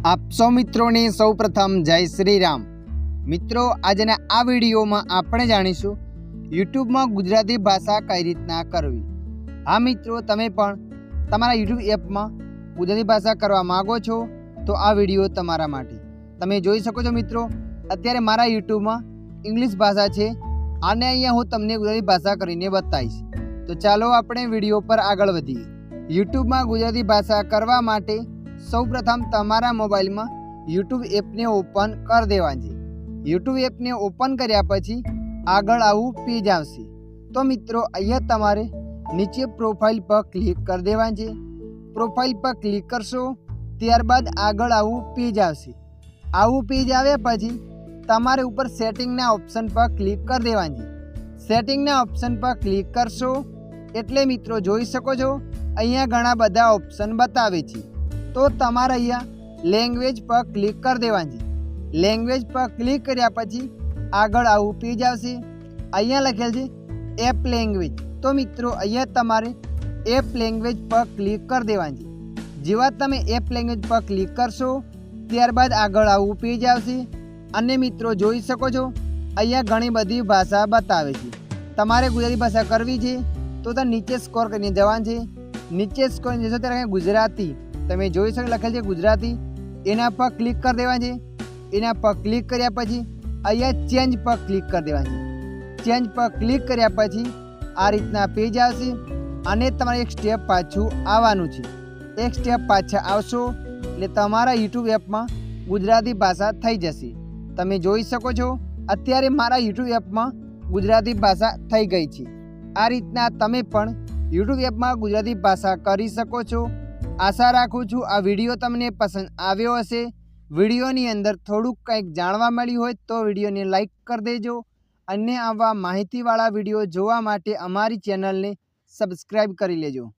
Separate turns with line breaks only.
आप सौ मित्रों ने सौ प्रथम जय श्री राम। मित्रों આજના આ વિડીયોમાં આપણે જાણીશું યુટ્યુબમાં ગુજરાતી ભાષા કઈ રીતના કરવી। હા મિત્રો, તમે પણ તમારા યુટ્યુબ એપમાં ગુજરાતી ભાષા કરવા માંગો છો તો આ વિડીયો તમારા માટે। તમે જોઈ શકો છો મિત્રો, અત્યારે મારા યુટ્યુબમાં ઇંગ્લિશ ભાષા છે અને અહીંયા હું તમને ગુજરાતી ભાષા કરીને બતાવીશ। તો ચાલો આપણે વિડીયો પર આગળ વધીએ। યુટ્યુબમાં ગુજરાતી ભાષા કરવા માટે સૌપ્રથમ તમારા મોબાઈલમાં યુટ્યુબ એપને ઓપન કરી દેવાની છે। યુટ્યુબ એપને ઓપન કર્યા પછી આગળ આવું પેજ આવશે। તો મિત્રો અહીંયા તમારે નીચે પ્રોફાઇલ પર ક્લિક કરી દેવાની છે। પ્રોફાઇલ પર ક્લિક કરશો ત્યારબાદ આગળ આવું પેજ આવશે। આવું પેજ આવ્યા પછી તમારે ઉપર સેટિંગના ઓપ્શન પર ક્લિક કરી દેવાની છે। સેટિંગના ઓપ્શન પર ક્લિક કરશો એટલે મિત્રો જોઈ શકો છો અહીંયા ઘણા બધા ઓપ્શન બતાવે છે। તો તમારે અહીંયા લેંગ્વેજ પર ક્લિક કરી દેવાની છે। લેંગ્વેજ પર ક્લિક કર્યા પછી આગળ આવું પેજ આવશે। અહીંયા લખેલ છે એપ લેંગ્વેજ। તો મિત્રો અહીંયા તમારે એપ લેંગ્વેજ પર ક્લિક કરી દેવાની છે। જેવા તમે એપ લેંગ્વેજ પર ક્લિક કરશો ત્યારબાદ આગળ આવું પેજ આવશે અને મિત્રો જોઈ શકો છો અહીંયા ઘણી બધી ભાષા બતાવે છે। તમારે ગુજરાતી ભાષા કરવી છે તો નીચે સ્કોર કરીને જવાનું છે। નીચે સ્કોર જશો ત્યારે ગુજરાતી તમે જોઈ શકો લખેલ છે ગુજરાતી, એના પર ક્લિક કરી દેવાની છે। એના પર ક્લિક કર્યા પછી અહીંયા ચેન્જ પર ક્લિક કરી દેવાની છે। ચેન્જ પર ક્લિક કર્યા પછી આ રીતના પેજ આવશે અને તમારે એક સ્ટેપ પાછું આવવાનું છે। એક સ્ટેપ પાછા આવશો એટલે તમારા યુટ્યુબ એપમાં ગુજરાતી ભાષા થઈ જશે। તમે જોઈ શકો છો અત્યારે મારા યુટ્યુબ એપમાં ગુજરાતી ભાષા થઈ ગઈ છે। આ રીતના તમે પણ યુટ્યુબ એપમાં ગુજરાતી ભાષા કરી શકો છો। આશા રાખું છું આ વિડીયો તમને પસંદ આવ્યો હશે। વિડીયોની અંદર થોડુંક કંઈક જાણવા મળ્યું હોય તો વિડીયોને લાઈક કરી દેજો અને આવા માહિતીવાળા વિડીયો જોવા માટે અમારી ચેનલને સબસ્ક્રાઈબ કરી લેજો।